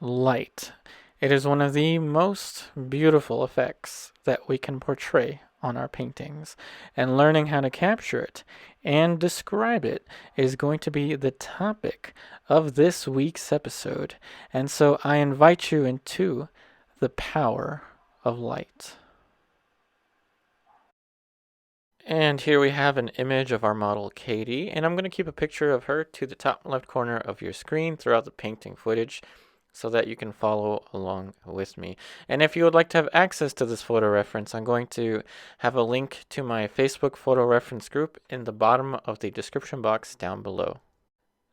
light. It is one of the most beautiful effects that we can portray on our paintings, and learning how to capture it and describe it is going to be the topic of this week's episode. And so I invite you into the power of light. And here we have an image of our model Katie, and I'm going to keep a picture of her to the top left corner of your screen throughout the painting footage so that you can follow along with me. And if you would like to have access to this photo reference, I'm going to have a link to my Facebook photo reference group in the bottom of the description box down below.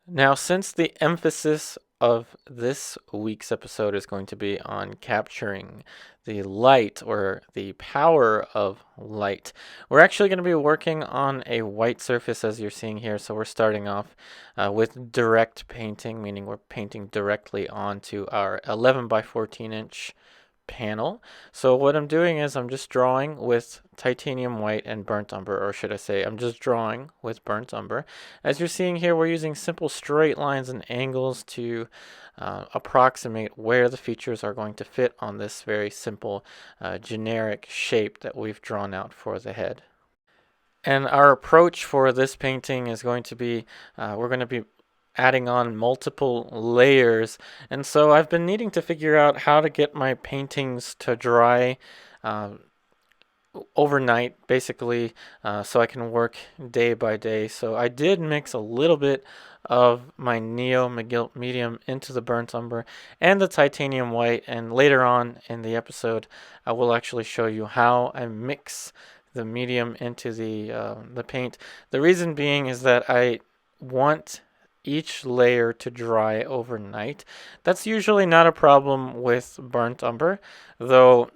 Now, since the emphasis of this week's episode is going to be on capturing the light or the power of light, we're actually going to be working on a white surface as you're seeing here. So we're starting off with direct painting, meaning we're painting directly onto our 11 by 14 inch panel. So what I'm doing is I'm just drawing with titanium white and burnt umber, or should I say I'm just drawing with burnt umber. As you're seeing here, we're using simple straight lines and angles to approximate where the features are going to fit on this very simple generic shape that we've drawn out for the head. And our approach for this painting is going to be, we're going to be adding on multiple layers, and so I've been needing to figure out how to get my paintings to dry overnight, basically, so I can work day by day. So I did mix a little bit of my Neo McGilt medium into the burnt umber and the titanium white, and later on in the episode I will actually show you how I mix the medium into the paint. The reason being is that I want each layer to dry overnight. That's usually not a problem with burnt umber, though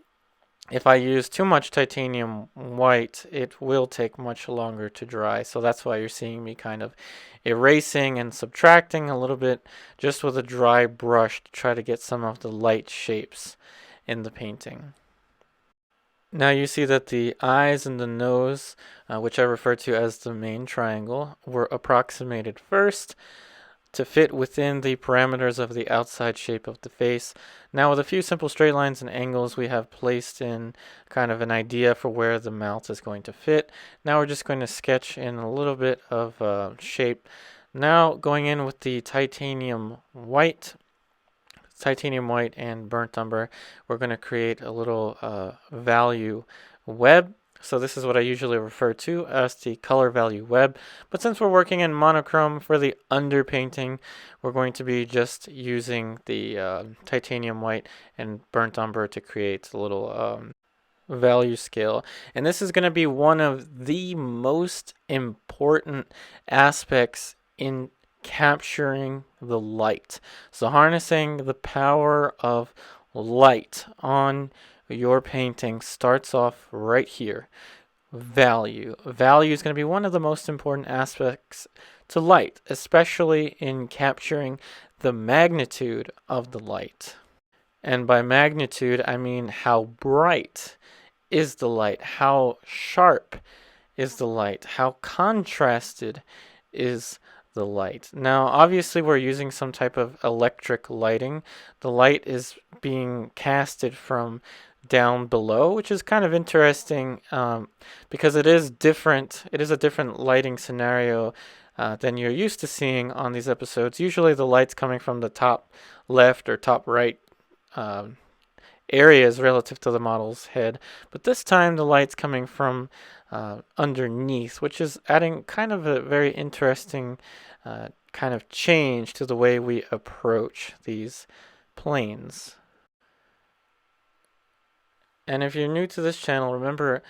if I use too much titanium white, it will take much longer to dry. So that's why you're seeing me kind of erasing and subtracting a little bit just with a dry brush to try to get some of the light shapes in the painting. Now you see that the eyes and the nose, which I refer to as the main triangle, were approximated first to fit within the parameters of the outside shape of the face. Now with a few simple straight lines and angles, we have placed in kind of an idea for where the mouth is going to fit. Now we're just going to sketch in a little bit of shape. Now going in with the titanium white and burnt umber, we're going to create a little value web. So this is what I usually refer to as the color value web. But since we're working in monochrome for the underpainting, we're going to be just using the titanium white and burnt umber to create a little value scale. And this is going to be one of the most important aspects in capturing the light. So harnessing the power of light on your painting starts off right here. Value is going to be one of the most important aspects to light, especially in capturing the magnitude of the light. And by magnitude, I mean how bright is the light, how sharp is the light, how contrasted is the light. Now, obviously, we're using some type of electric lighting. The light is being casted from down below, which is kind of interesting because it is different. It is a different lighting scenario than you're used to seeing on these episodes. Usually the light's coming from the top left or top right areas relative to the model's head, but this time the light's coming from underneath, which is adding kind of a very interesting kind of change to the way we approach these planes. And if you're new to this channel, remember,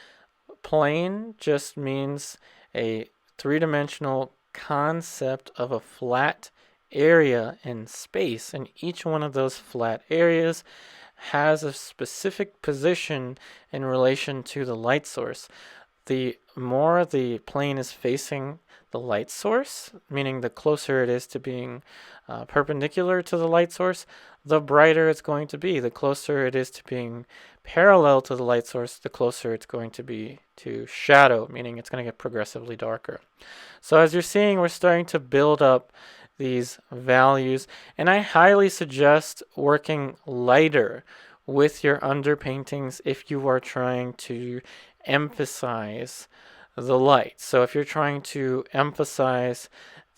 plane just means a three-dimensional concept of a flat area in space, and each one of those flat areas has a specific position in relation to the light source. The more the plane is facing the light source, meaning the closer it is to being perpendicular to the light source, the brighter it's going to be. The closer it is to being parallel to the light source, the closer it's going to be to shadow, meaning it's going to get progressively darker. So as you're seeing, we're starting to build up these values. And I highly suggest working lighter with your underpaintings if you are trying to emphasize the light. So if you're trying to emphasize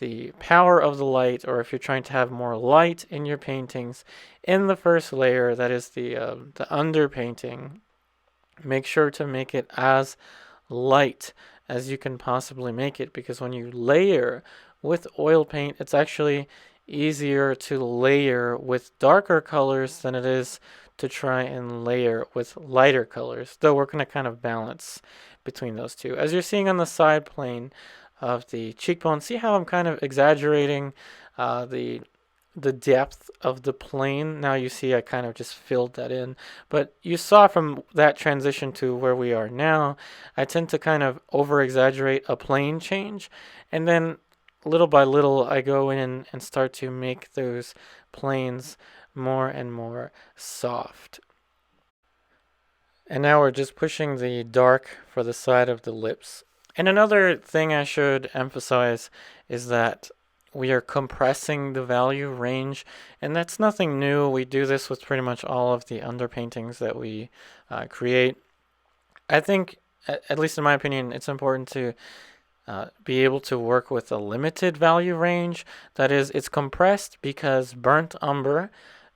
the power of the light, or if you're trying to have more light in your paintings, in the first layer, that is the underpainting, make sure to make it as light as you can possibly make it, because when you layer with oil paint, it's actually easier to layer with darker colors than it is to try and layer with lighter colors, though we're going to kind of balance between those two. As you're seeing on the side plane of the cheekbone, see how I'm kind of exaggerating the depth of the plane. Now you see I kind of just filled that in. But you saw from that transition to where we are now, I tend to kind of over-exaggerate a plane change. And then little by little, I go in and start to make those planes more and more soft. And now we're just pushing the dark for the side of the lips. And another thing I should emphasize is that we are compressing the value range, and that's nothing new. We do this with pretty much all of the underpaintings that we create. I think, at least in my opinion, it's important to be able to work with a limited value range. That is, it's compressed because burnt umber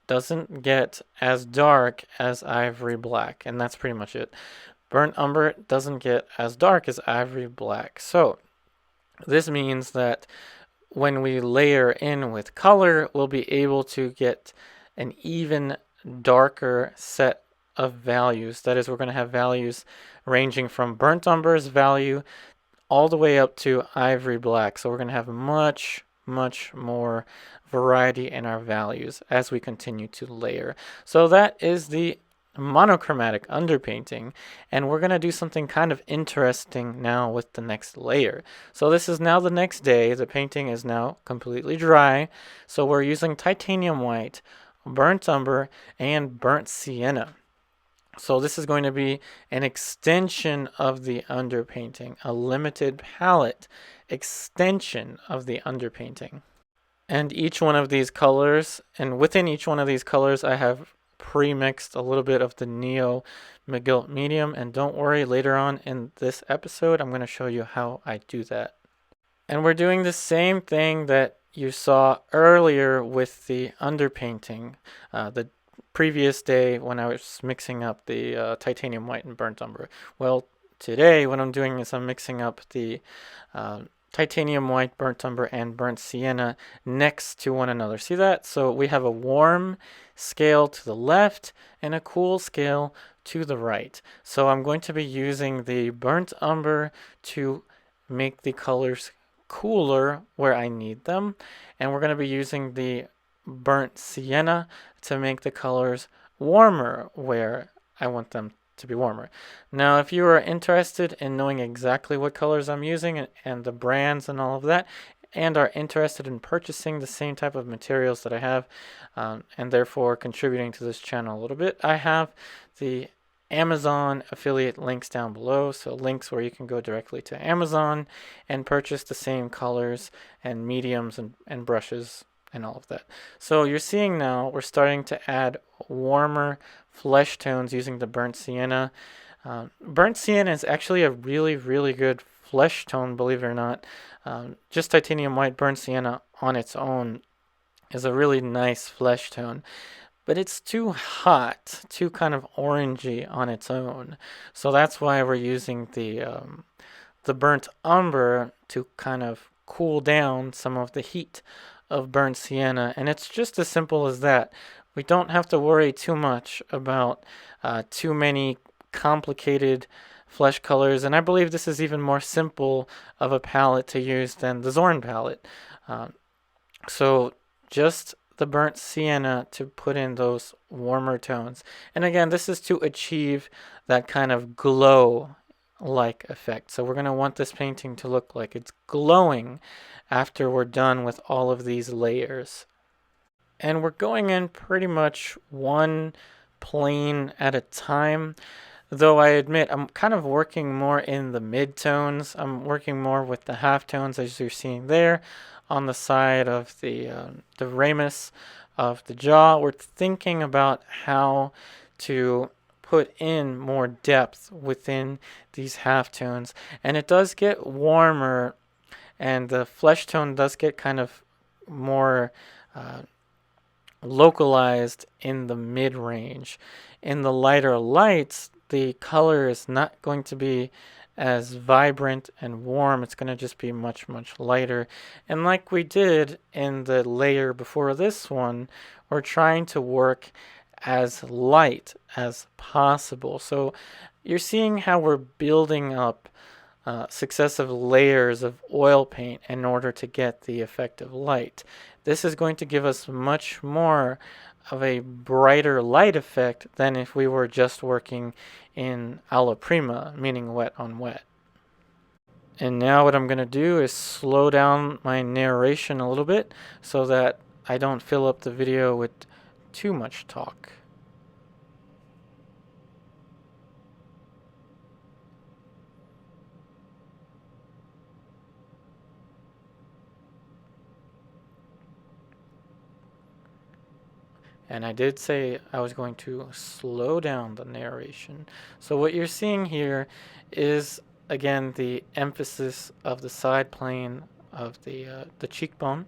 doesn't get as dark as ivory black, and that's pretty much it. Burnt umber doesn't get as dark as ivory black. So this means that when we layer in with color, we'll be able to get an even darker set of values. That is, we're going to have values ranging from burnt umber's value all the way up to ivory black. So we're going to have much more variety in our values as we continue to layer. So that is the monochromatic underpainting, and we're going to do something kind of interesting now with the next layer. So this is now the next day. The painting is now completely dry, so we're using titanium white, burnt umber, and burnt sienna. So this is going to be an extension of the underpainting, a limited palette extension of the underpainting. And each one of these colors, and within each one of these colors, I have pre-mixed a little bit of the Neo McGilt medium, and don't worry, later on in this episode I'm going to show you how I do that. And we're doing the same thing that you saw earlier with the underpainting the previous day when I was mixing up the titanium white and burnt umber. Well, today what I'm doing is I'm mixing up the titanium white, burnt umber, and burnt sienna next to one another. See that? So we have a warm scale to the left and a cool scale to the right. So I'm going to be using the burnt umber to make the colors cooler where I need them, and we're going to be using the burnt sienna to make the colors warmer where I want them to be warmer. Now, if you are interested in knowing exactly what colors I'm using and the brands and all of that, and are interested in purchasing the same type of materials that I have, and therefore contributing to this channel a little bit, I have the Amazon affiliate links down below. So links where you can go directly to Amazon and purchase the same colors and mediums and brushes and all of that. So you're seeing now we're starting to add warmer flesh tones using the burnt sienna. Burnt sienna is actually a really good flesh tone, believe it or not. Just titanium white burnt sienna on its own is a really nice flesh tone, but it's too hot, too kind of orangey on its own. So that's why we're using the burnt umber to kind of cool down some of the heat of burnt sienna, and it's just as simple as that. We don't have to worry too much about too many complicated flesh colors, and I believe this is even more simple of a palette to use than the Zorn palette. So just the burnt sienna to put in those warmer tones. And again, this is to achieve that kind of glow-like effect. So we're going to want this painting to look like it's glowing after we're done with all of these layers. And we're going in pretty much one plane at a time, though I admit I'm kind of working more in the mid-tones. I'm working more with the half tones as you're seeing there on the side of the ramus of the jaw, we're thinking about how to put in more depth within these halftones. And it does get warmer, and the flesh tone does get kind of more localized in the mid-range. In the lighter lights, the color is not going to be as vibrant and warm. It's going to just be much, much lighter. And like we did in the layer before this one, we're trying to work as light as possible. So you're seeing how we're building up successive layers of oil paint in order to get the effect of light. This is going to give us much more of a brighter light effect than if we were just working in alla prima, meaning wet on wet. And now what I'm going to do is slow down my narration a little bit so that I don't fill up the video with too much talk. And I did say I was going to slow down the narration. So what you're seeing here is, again, the emphasis of the side plane of the cheekbone.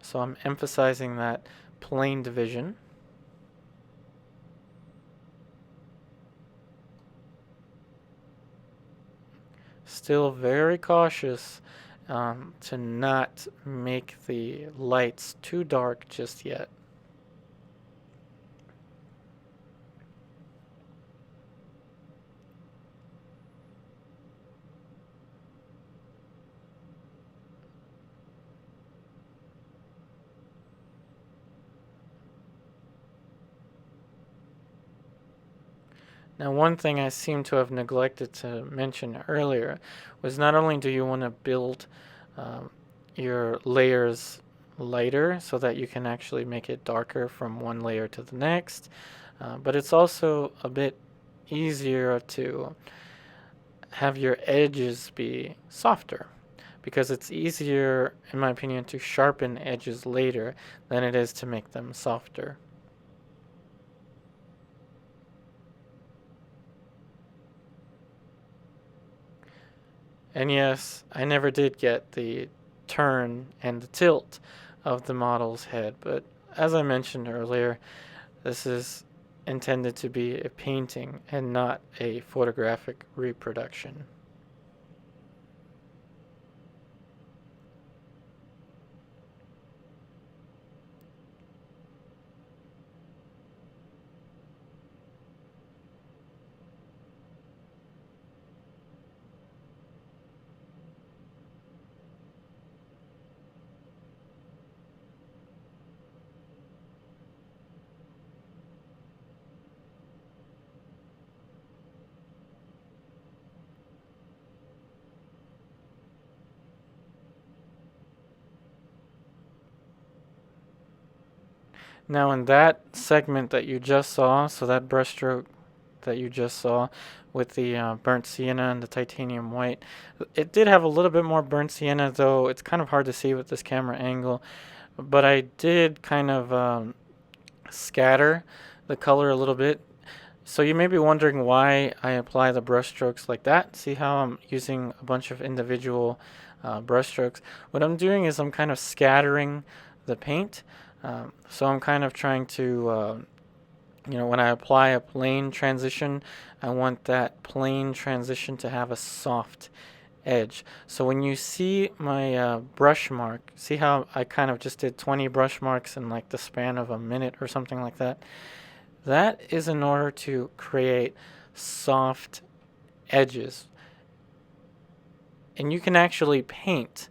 So I'm emphasizing that plane division. Still very cautious to not make the lights too dark just yet. Now, one thing I seem to have neglected to mention earlier was not only do you want to build your layers lighter so that you can actually make it darker from one layer to the next, but it's also a bit easier to have your edges be softer, because it's easier, in my opinion, to sharpen edges later than it is to make them softer. And yes, I never did get the turn and the tilt of the model's head, but as I mentioned earlier, this is intended to be a painting and not a photographic reproduction. Now in that segment that you just saw, so that brushstroke that you just saw with the burnt sienna and the titanium white, it did have a little bit more burnt sienna, though it's kind of hard to see with this camera angle, but I did kind of scatter the color a little bit. So you may be wondering why I apply the brushstrokes like that. See how I'm using a bunch of individual brushstrokes? What I'm doing is I'm kind of scattering the paint. So I'm kind of trying to, when I apply a plane transition, I want that plane transition to have a soft edge. So when you see my brush mark, see how I kind of just did 20 brush marks in like the span of a minute or something like that? That is in order to create soft edges. And you can actually paint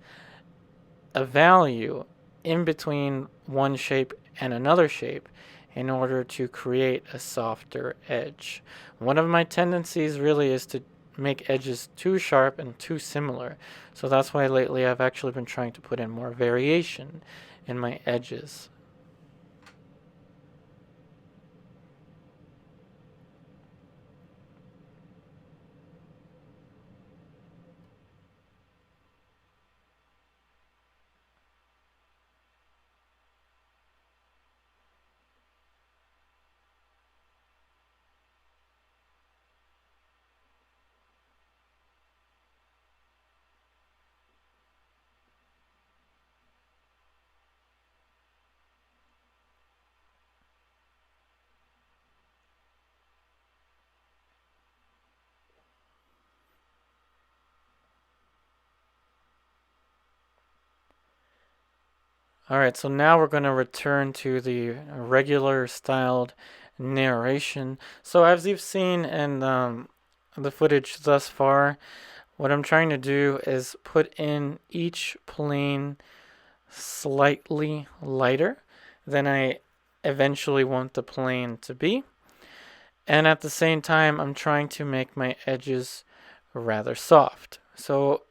a value in between one shape and another shape in order to create a softer edge. One of my tendencies really is to make edges too sharp and too similar. So that's why lately I've actually been trying to put in more variation in my edges. Alright, so now we're going to return to the regular styled narration. So as you've seen in the footage thus far, what I'm trying to do is put in each plane slightly lighter than I eventually want the plane to be. And at the same time, I'm trying to make my edges rather soft. So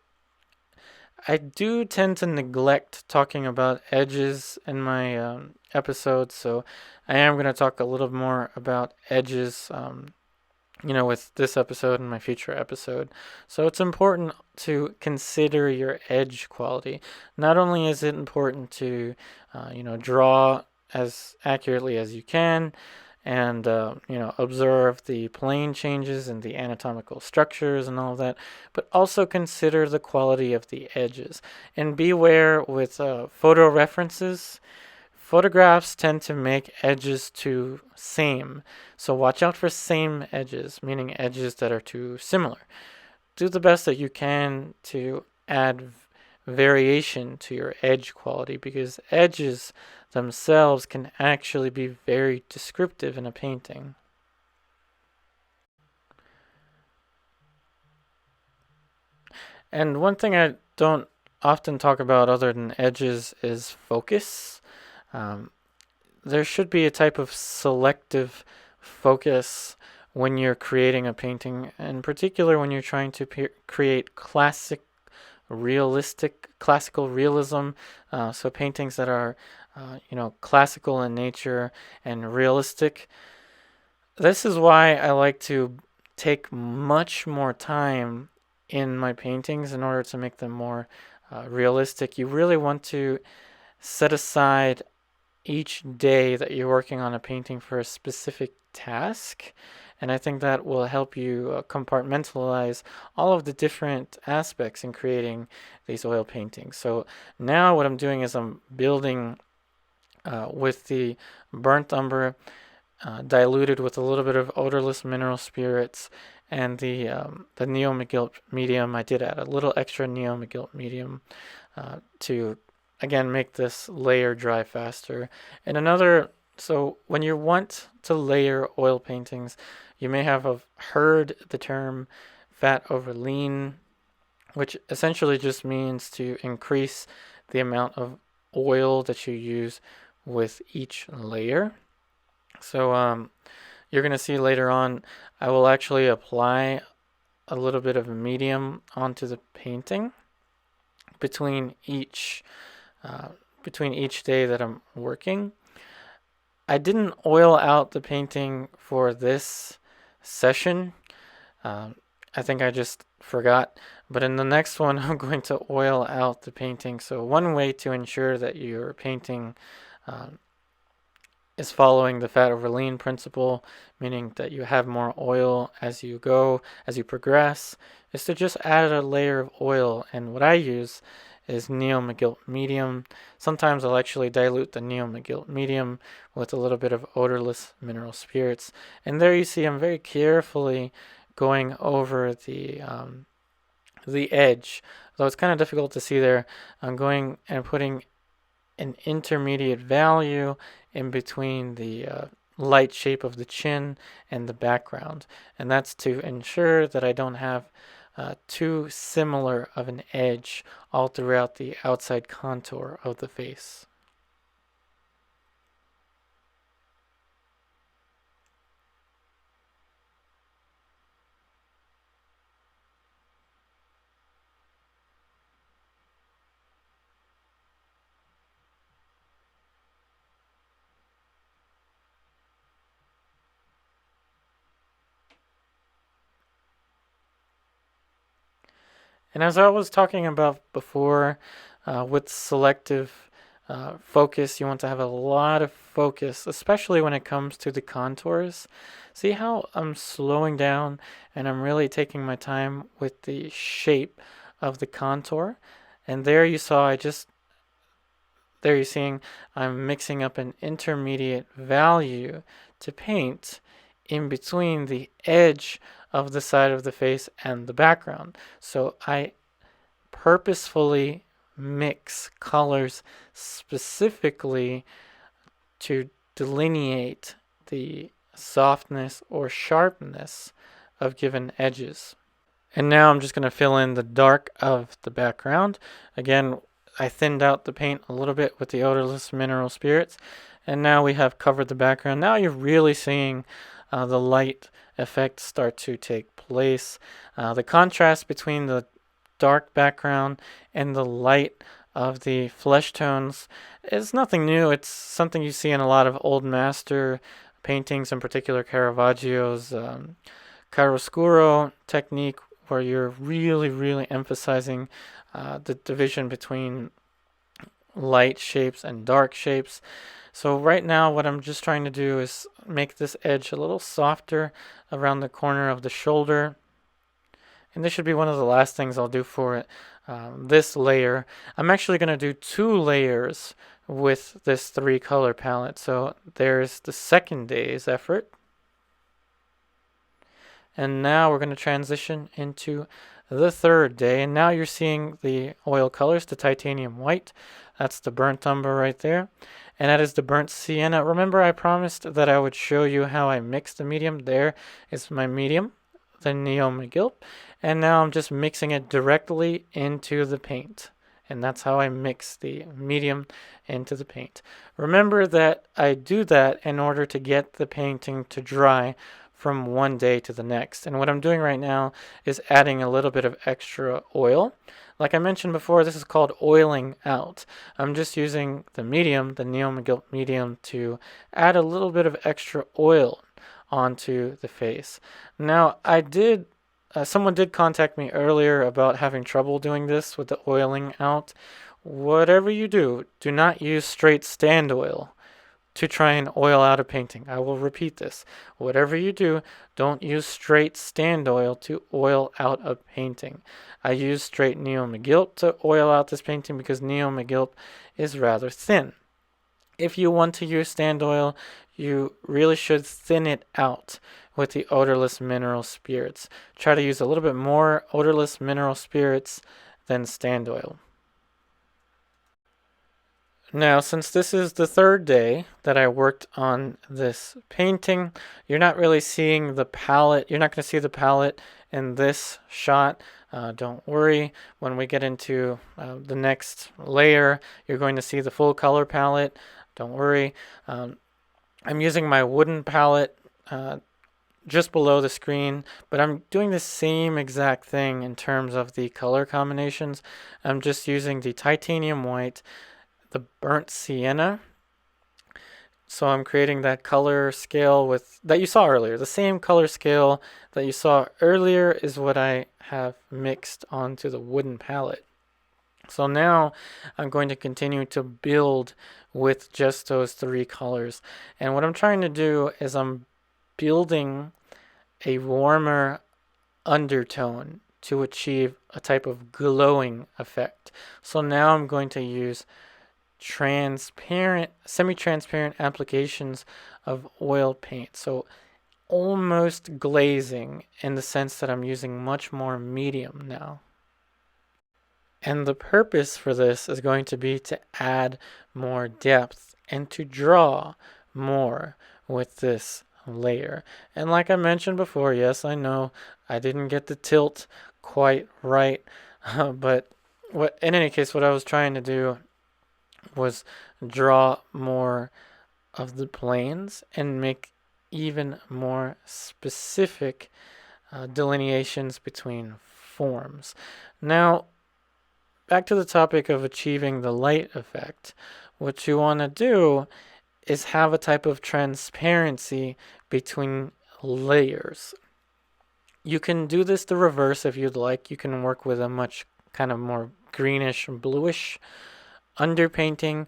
I do tend to neglect talking about edges in my episodes, so I am going to talk a little more about edges, with this episode and my future episode. So it's important to consider your edge quality. Not only is it important to, draw as accurately as you can, and observe the plane changes and the anatomical structures and all of that, but also consider the quality of the edges. And beware with photo references. Photographs tend to make edges too same, so watch out for same edges, meaning edges that are too similar. Do the best that you can to add variation to your edge quality, because edges themselves can actually be very descriptive in a painting. And one thing I don't often talk about other than edges is focus. Um, there should be a type of selective focus when you're creating a painting, in particular when you're trying to create classical realism. So paintings that are, classical in nature and realistic. This is why I like to take much more time in my paintings in order to make them more realistic. You really want to set aside each day that you're working on a painting for a specific task. And I think that will help you compartmentalize all of the different aspects in creating these oil paintings. So now what I'm doing is I'm building with the burnt umber diluted with a little bit of odorless mineral spirits and the Neo McGilt medium. I did add a little extra Neo McGilt medium to again make this layer dry faster. And so when you want to layer oil paintings, you may have heard the term fat over lean, which essentially just means to increase the amount of oil that you use with each layer. So you're going to see later on, I will actually apply a little bit of a medium onto the painting between each day that I'm working. I didn't oil out the painting for this session. I think I just forgot. But in the next one, I'm going to oil out the painting. So one way to ensure that your painting is following the fat over lean principle, meaning that you have more oil as you progress, is to just add a layer of oil. And what I use is Neo McGilt medium. Sometimes I'll actually dilute the Neo McGilt medium with a little bit of odorless mineral spirits. And there you see I'm very carefully going over the edge. Though it's kind of difficult to see there, I'm going and putting an intermediate value in between the light shape of the chin and the background. And that's to ensure that I don't have too similar of an edge all throughout the outside contour of the face. And as I was talking about before, with selective focus, you want to have a lot of focus, especially when it comes to the contours. See how I'm slowing down and I'm really taking my time with the shape of the contour. And there you saw there you're seeing I'm mixing up an intermediate value to paint in between the edge of the side of the face and the background. So I purposefully mix colors specifically to delineate the softness or sharpness of given edges. And now I'm just going to fill in the dark of the background. Again, I thinned out the paint a little bit with the odorless mineral spirits, and now we have covered the background. Now you're really seeing the light effect start to take place. The contrast between the dark background and the light of the flesh tones is nothing new. It's something you see in a lot of old master paintings, in particular Caravaggio's chiaroscuro technique, where you're really emphasizing the division between light shapes and dark shapes. So right now what I'm just trying to do is make this edge a little softer around the corner of the shoulder. And this should be one of the last things I'll do for it. This layer, I'm actually going to do 2 layers with this 3 color palette. So there's the second day's effort. And now we're going to transition into the third day. And now you're seeing the oil colors, the titanium white. That's the burnt umber right there. And that is the burnt sienna. Remember, I promised that I would show you how I mix the medium. There is my medium, the Neo McGill. And now I'm just mixing it directly into the paint. And that's how I mix the medium into the paint. Remember that I do that in order to get the painting to dry from one day to the next. And what I'm doing right now is adding a little bit of extra oil. Like I mentioned before, this is called oiling out. I'm just using the medium, the Neo McGill medium, to add a little bit of extra oil onto the face. Now, someone did contact me earlier about having trouble doing this with the oiling out. Whatever you do, do not use straight stand oil to try and oil out a painting. I will repeat this. Whatever you do, don't use straight stand oil to oil out a painting. I use straight Neo McGill to oil out this painting because Neo McGill is rather thin. If you want to use stand oil, you really should thin it out with the odorless mineral spirits. Try to use a little bit more odorless mineral spirits than stand oil. Now, since this is the third day that I worked on this painting, you're not really seeing the palette. You're not going to see the palette in this shot. Don't worry. When we get into the next layer, you're going to see the full color palette. Don't worry. I'm using my wooden palette just below the screen, but I'm doing the same exact thing in terms of the color combinations. I'm just using the titanium white, the burnt sienna. So I'm creating that color scale that you saw earlier. The same color scale that you saw earlier is what I have mixed onto the wooden palette. So now I'm going to continue to build with just those 3 colors. And what I'm trying to do is I'm building a warmer undertone to achieve a type of glowing effect. So now I'm going to use transparent, semi-transparent applications of oil paint. So almost glazing in the sense that I'm using much more medium now. And the purpose for this is going to be to add more depth and to draw more with this layer. And like I mentioned before, yes, I know I didn't get the tilt quite right, but in any case, what I was trying to do was draw more of the planes and make even more specific delineations between forms. Now, back to the topic of achieving the light effect. What you want to do is have a type of transparency between layers. You can do this the reverse if you'd like. You can work with a much kind of more greenish and bluish underpainting,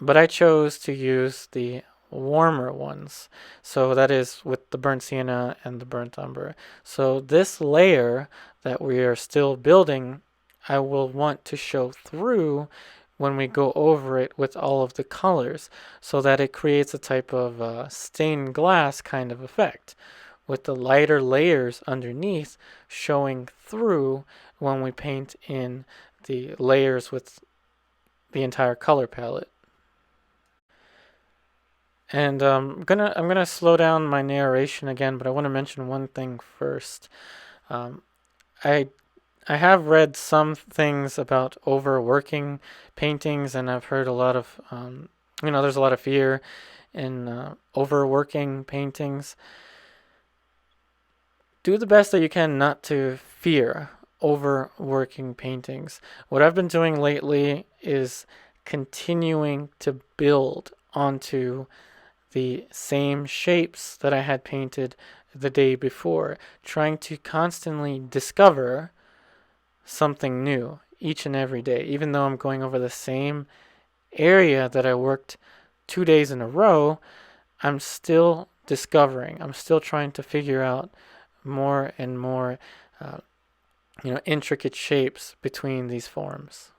but I chose to use the warmer ones. So that is with the burnt sienna and the burnt umber. So this layer that we are still building, I will want to show through when we go over it with all of the colors, so that it creates a type of stained glass kind of effect, with the lighter layers underneath showing through when we paint in the layers with the entire color palette. And I'm gonna slow down my narration again, but I want to mention one thing first. Um, I I have read some things about overworking paintings, and I've heard a lot of there's a lot of fear in overworking paintings. Do the best that you can not to fear overworking paintings. What I've been doing lately is continuing to build onto the same shapes that I had painted the day before, trying to constantly discover something new each and every day. Even though I'm going over the same area that I worked 2 days in a row, I'm still discovering. I'm still trying to figure out more and more, intricate shapes between these forms.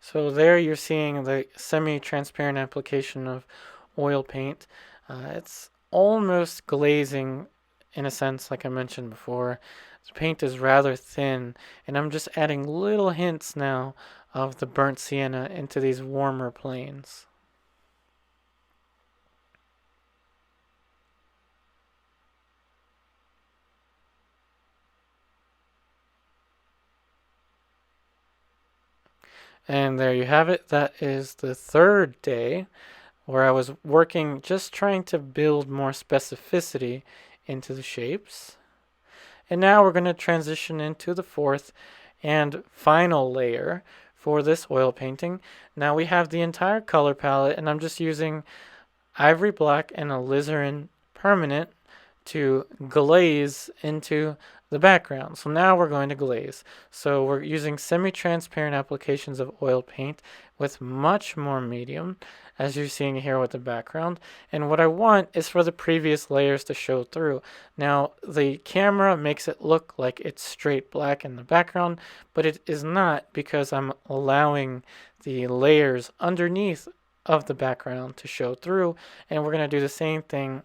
So there you're seeing the semi-transparent application of oil paint. It's almost glazing in a sense, like I mentioned before. The paint is rather thin, and I'm just adding little hints now of the burnt sienna into these warmer planes. And there you have it. That is the third day where I was working just trying to build more specificity into the shapes. And now we're going to transition into the fourth and final layer for this oil painting. Now we have the entire color palette, and I'm just using ivory black and alizarin permanent to glaze into the background. So now we're going to glaze. So we're using semi-transparent applications of oil paint with much more medium, as you're seeing here with the background. And what I want is for the previous layers to show through. Now, the camera makes it look like it's straight black in the background, but it is not, because I'm allowing the layers underneath of the background to show through. And we're going to do the same thing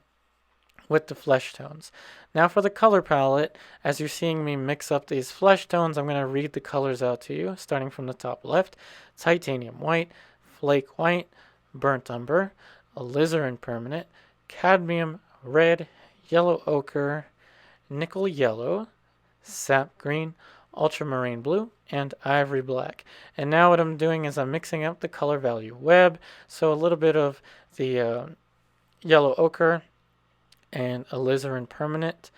with the flesh tones. Now for the color palette, as you're seeing me mix up these flesh tones, I'm going to read the colors out to you, starting from the top left. Titanium white, flake white, burnt umber, alizarin permanent, cadmium red, yellow ochre, nickel yellow, sap green, ultramarine blue, and ivory black. And now what I'm doing is I'm mixing up the color value web, so a little bit of the yellow ochre and alizarin permanent.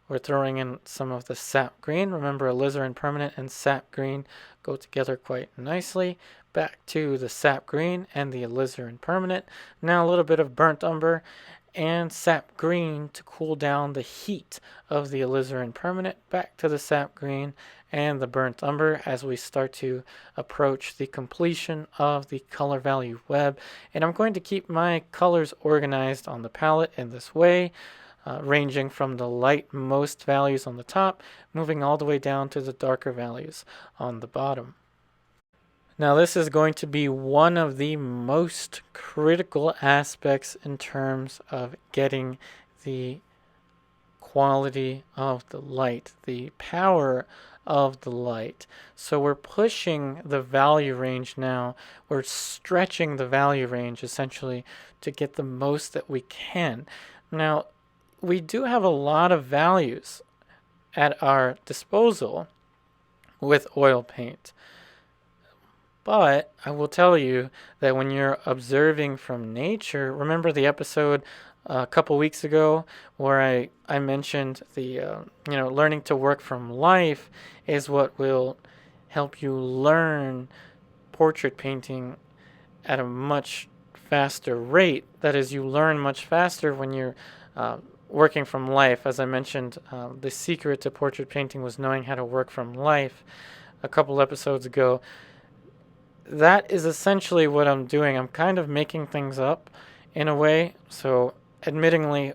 We're throwing in some of the sap green. Remember, alizarin permanent and sap green go together quite nicely. Back to the sap green and the alizarin permanent. Now a little bit of burnt umber and sap green to cool down the heat of the alizarin permanent. Back to the sap green and the burnt umber as we start to approach the completion of the color value web. And I'm going to keep my colors organized on the palette in this way, ranging from the light most values on the top, moving all the way down to the darker values on the bottom. Now this is going to be one of the most critical aspects in terms of getting the quality of the light, the power of the light. So we're pushing the value range now. We're stretching the value range essentially to get the most that we can. Now, we do have a lot of values at our disposal with oil paint. But I will tell you that when you're observing from nature, remember the episode a couple weeks ago where I mentioned the learning to work from life is what will help you learn portrait painting at a much faster rate. That is, you learn much faster when you're working from life. As I mentioned, the secret to portrait painting was knowing how to work from life a couple episodes ago. that is essentially what I'm doing. I'm kind of making things up in a way. So, admittingly,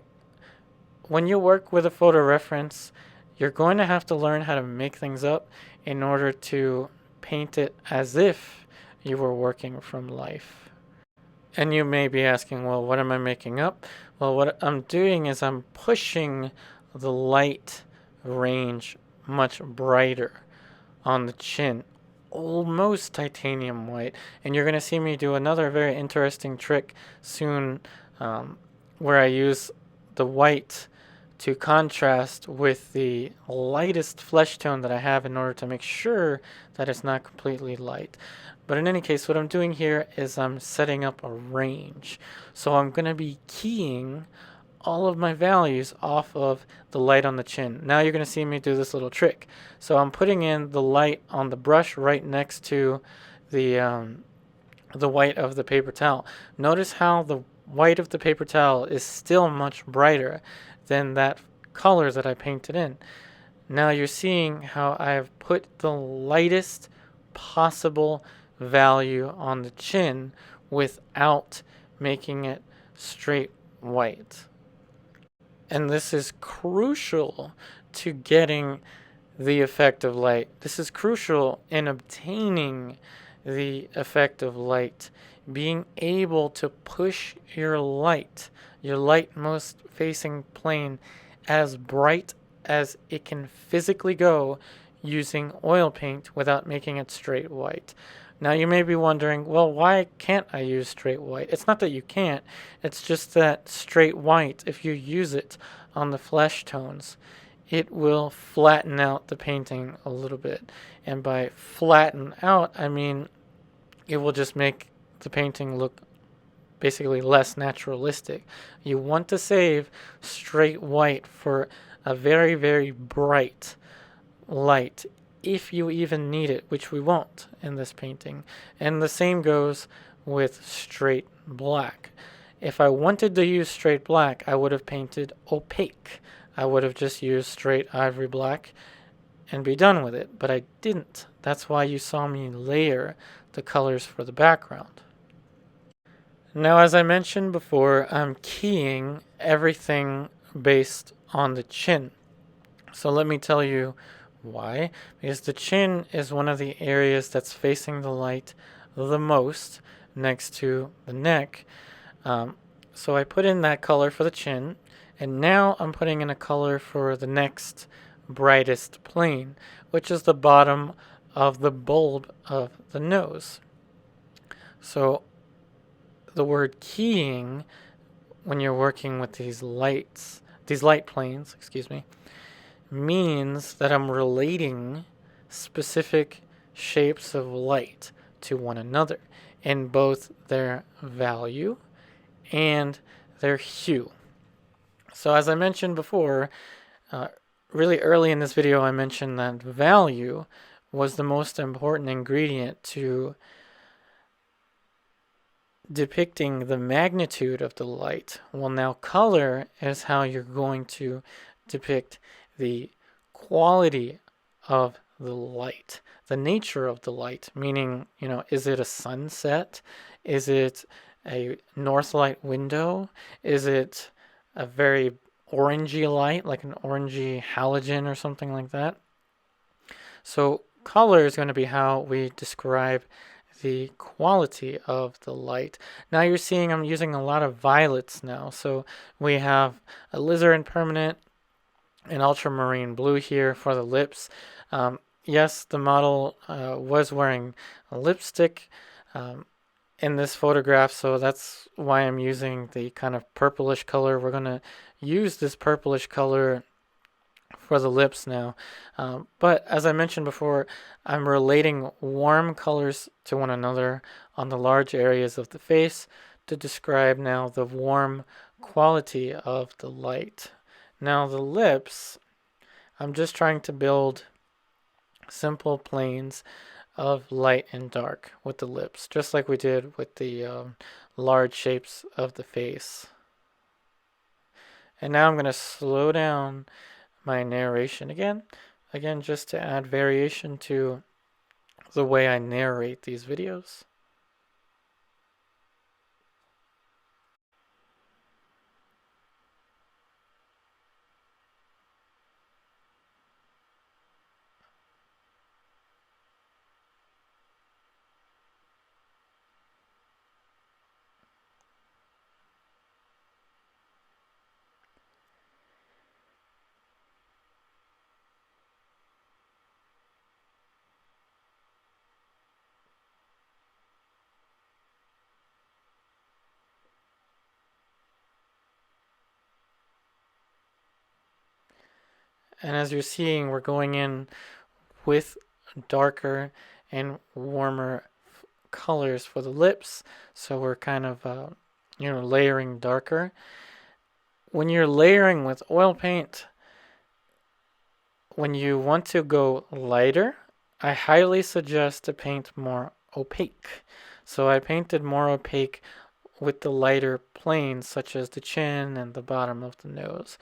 when you work with a photo reference, you're going to have to learn how to make things up in order to paint it as if you were working from life. And you may be asking, well, what am I making up? Well, what I'm doing is I'm pushing the light range much brighter on the chin, almost titanium white. And you're going to see me do another very interesting trick soon, where I use the white to contrast with the lightest flesh tone that I have in order to make sure that it's not completely light. But in any case, what I'm doing here is I'm setting up a range. So I'm going to be keying all of my values off of the light on the chin. Now you're going to see me do this little trick. So I'm putting in the light on the brush right next to the white of the paper towel. Notice how the white of the paper towel is still much brighter than that color that I painted in. Now you're seeing how I've put the lightest possible value on the chin without making it straight white. And this is crucial to getting the effect of light. This is crucial in obtaining the effect of light. Being able to push your lightmost facing plane, as bright as it can physically go using oil paint without making it straight white. Now you may be wondering, well, why can't I use straight white? It's not that you can't, it's just that straight white, if you use it on the flesh tones, it will flatten out the painting a little bit. And by flatten out, I mean it will just make the painting look basically less naturalistic. You want to save straight white for a very, very bright light, if you even need it, which we won't in this painting. And the same goes with straight black. If I wanted to use straight black, I would have painted opaque. I would have just used straight ivory black and be done with it, but I didn't. That's why you saw me layer the colors for the background. Now, as I mentioned before, I'm keying everything based on the chin. So let me tell you why. Because the chin is one of the areas that's facing the light the most next to the neck. So I put in that color for the chin, and now I'm putting in a color for the next brightest plane, which is the bottom of the bulb of the nose. So the word keying, when you're working with these light planes, means that I'm relating specific shapes of light to one another in both their value and their hue. So as I mentioned before, really early in this video, I mentioned that value was the most important ingredient to depicting the magnitude of the light. Well, now color is how you're going to depict the quality of the light, the nature of the light, meaning, is it a sunset? Is it a north light window? Is it a very orangey light, like an orangey halogen or something like that? So color is going to be how we describe the quality of the light. Now you're seeing I'm using a lot of violets now. So we have a alizarin permanent, an ultramarine blue here for the lips. Yes, the model was wearing a lipstick in this photograph, so that's why I'm using the kind of purplish color. We're going to use this purplish color for the lips now. But as I mentioned before, I'm relating warm colors to one another on the large areas of the face to describe now the warm quality of the light. Now the lips, I'm just trying to build simple planes of light and dark with the lips, just like we did with the large shapes of the face. And now I'm going to slow down my narration again just to add variation to the way I narrate these videos. And as you're seeing, we're going in with darker and warmer colors for the lips. So we're kind of, layering darker. When you're layering with oil paint, when you want to go lighter, I highly suggest to paint more opaque. So I painted more opaque with the lighter planes, such as the chin and the bottom of the nose.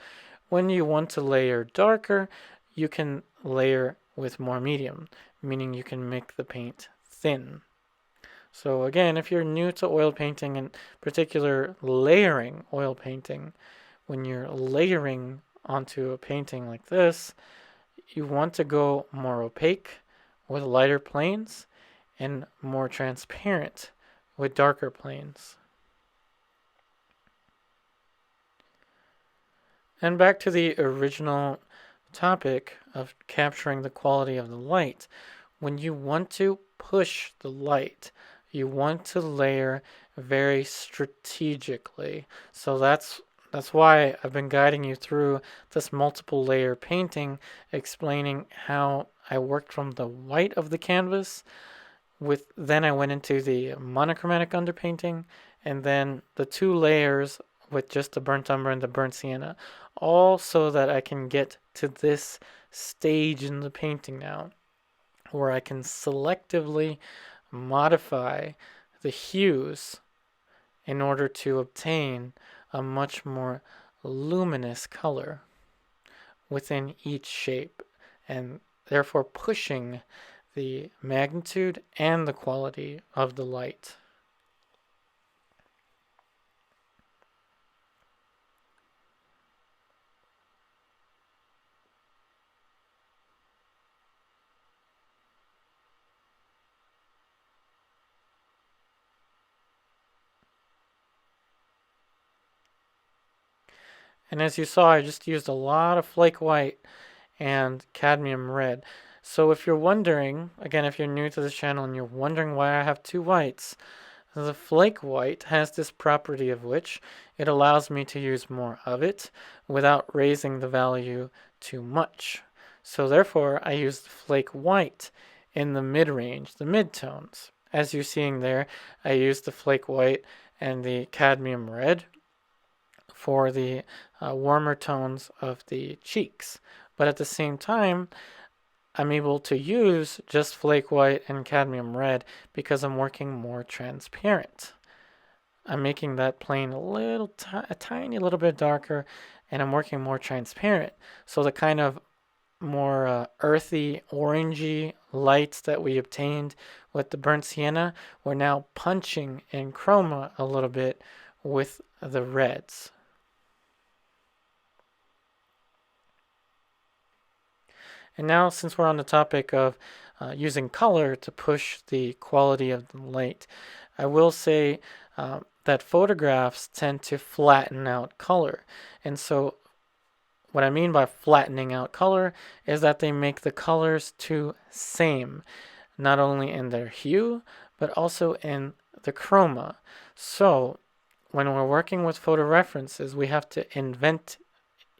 When you want to layer darker, you can layer with more medium, meaning you can make the paint thin. So again, if you're new to oil painting, in particular layering oil painting, when you're layering onto a painting like this, you want to go more opaque with lighter planes and more transparent with darker planes. And back to the original topic of capturing the quality of the light. When you want to push the light, you want to layer very strategically. So that's why I've been guiding you through this multiple layer painting, explaining how I worked from the white of the canvas then I went into the monochromatic underpainting, and then the 2 layers with just the burnt umber and the burnt sienna, all so that I can get to this stage in the painting now, where I can selectively modify the hues in order to obtain a much more luminous color within each shape, and therefore pushing the magnitude and the quality of the light. And as you saw, I just used a lot of flake white and cadmium red. So if you're wondering, again, if you're new to this channel and you're wondering why I have 2 whites, the flake white has this property of which it allows me to use more of it without raising the value too much. So therefore, I use the flake white in the mid-range, the mid-tones. As you're seeing there, I use the flake white and the cadmium red for the warmer tones of the cheeks. But at the same time, I'm able to use just flake white and cadmium red because I'm working more transparent. I'm making that plane a tiny little bit darker, and I'm working more transparent. So the kind of more earthy, orangey lights that we obtained with the burnt sienna, we're now punching in chroma a little bit with the reds. And now, since we're on the topic of using color to push the quality of the light, I will say that photographs tend to flatten out color. And so what I mean by flattening out color is that they make the colors too same, not only in their hue, but also in the chroma. So when we're working with photo references, we have to invent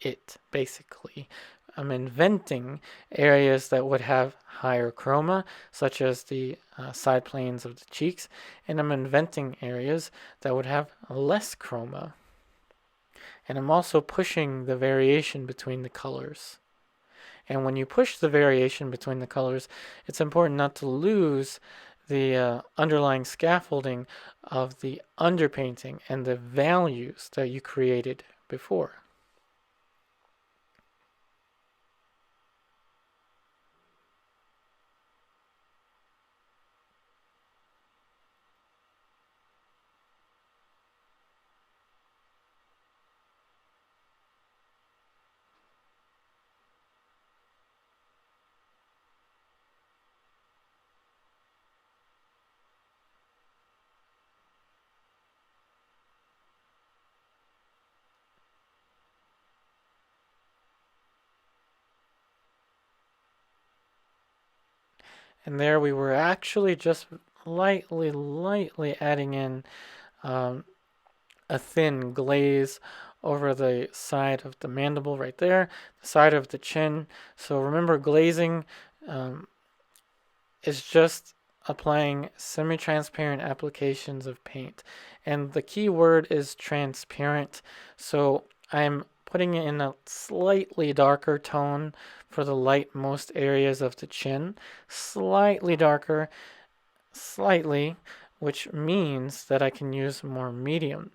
it, basically. I'm inventing areas that would have higher chroma, such as the side planes of the cheeks, and I'm inventing areas that would have less chroma. And I'm also pushing the variation between the colors. And when you push the variation between the colors, it's important not to lose the underlying scaffolding of the underpainting and the values that you created before. And there we were actually just lightly adding in a thin glaze over the side of the mandible right there, the side of the chin. So remember, glazing is just applying semi-transparent applications of paint. And the key word is transparent. So I'm putting it in a slightly darker tone for the lightmost areas of the chin. Slightly darker, slightly, which means that I can use more medium.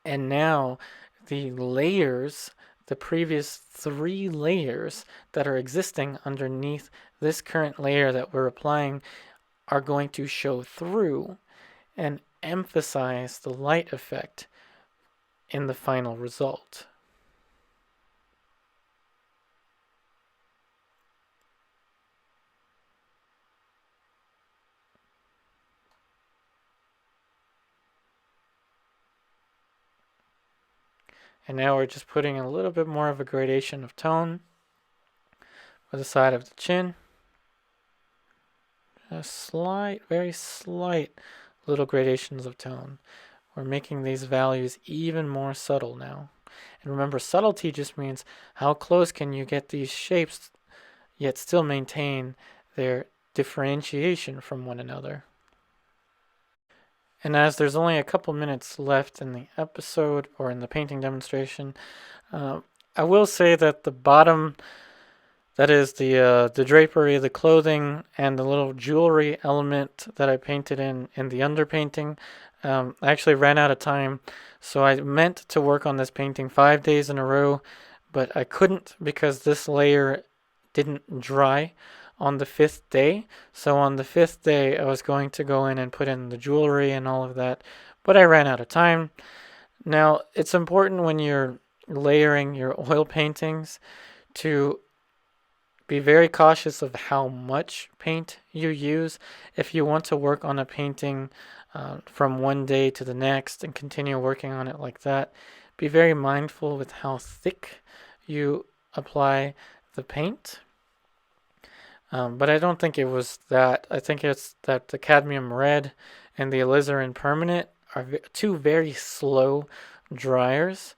And now the layers, the previous 3 layers that are existing underneath this current layer that we're applying are going to show through and emphasize the light effect in the final result. And now we're just putting a little bit more of a gradation of tone for the side of the chin. A slight, very slight little gradations of tone. We're making these values even more subtle now. And remember, subtlety just means how close can you get these shapes yet still maintain their differentiation from one another. And as there's only a couple minutes left in the episode or in the painting demonstration, I will say that the bottom, that is the drapery, the clothing, and the little jewelry element that I painted in the underpainting, I actually ran out of time. So I meant to work on this painting 5 days in a row, but I couldn't because this layer didn't dry on the 5th day. So on the 5th day, I was going to go in and put in the jewelry and all of that, but I ran out of time. Now, it's important when you're layering your oil paintings to be very cautious of how much paint you use. If you want to work on a painting from one day to the next and continue working on it like that, be very mindful with how thick you apply the paint. But I don't think it was that. I think it's that the cadmium red and the alizarin permanent are 2 very slow dryers.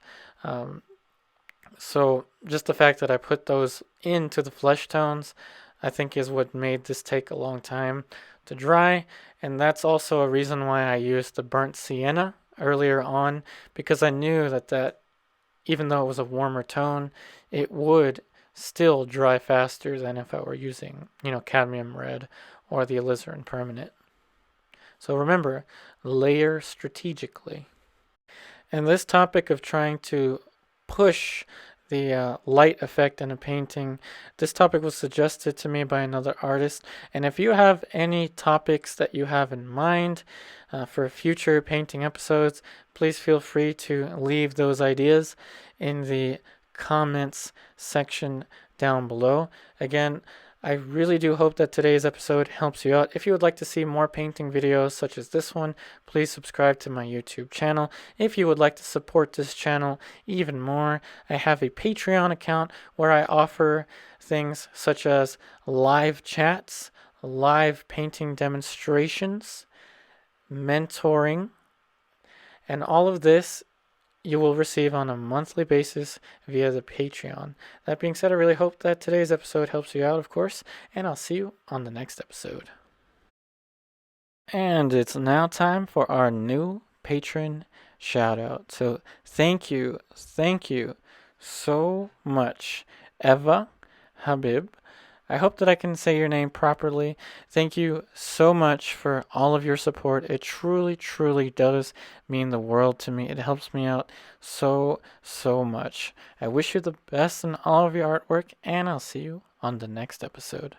So just the fact that I put those into the flesh tones, I think is what made this take a long time to dry. And that's also a reason why I used the Burnt Sienna earlier on, because I knew that even though it was a warmer tone, it would still dry faster than if I were using, cadmium red or the alizarin permanent. So remember, layer strategically. And this topic of trying to push the light effect in a painting, this topic was suggested to me by another artist. And if you have any topics that you have in mind for future painting episodes, please feel free to leave those ideas in the comments section down below. Again, I really do hope that today's episode helps you out. If you would like to see more painting videos such as this one, please subscribe to my YouTube channel. If you would like to support this channel even more, I have a Patreon account where I offer things such as live chats, live painting demonstrations, mentoring, and all of this you will receive on a monthly basis via the Patreon. That being said, I really hope that today's episode helps you out, of course, and I'll see you on the next episode. And it's now time for our new patron shout out. So thank you so much, Eva Habib. I hope that I can say your name properly. Thank you so much for all of your support. It truly, truly does mean the world to me. It helps me out so much. I wish you the best in all of your artwork, and I'll see you on the next episode.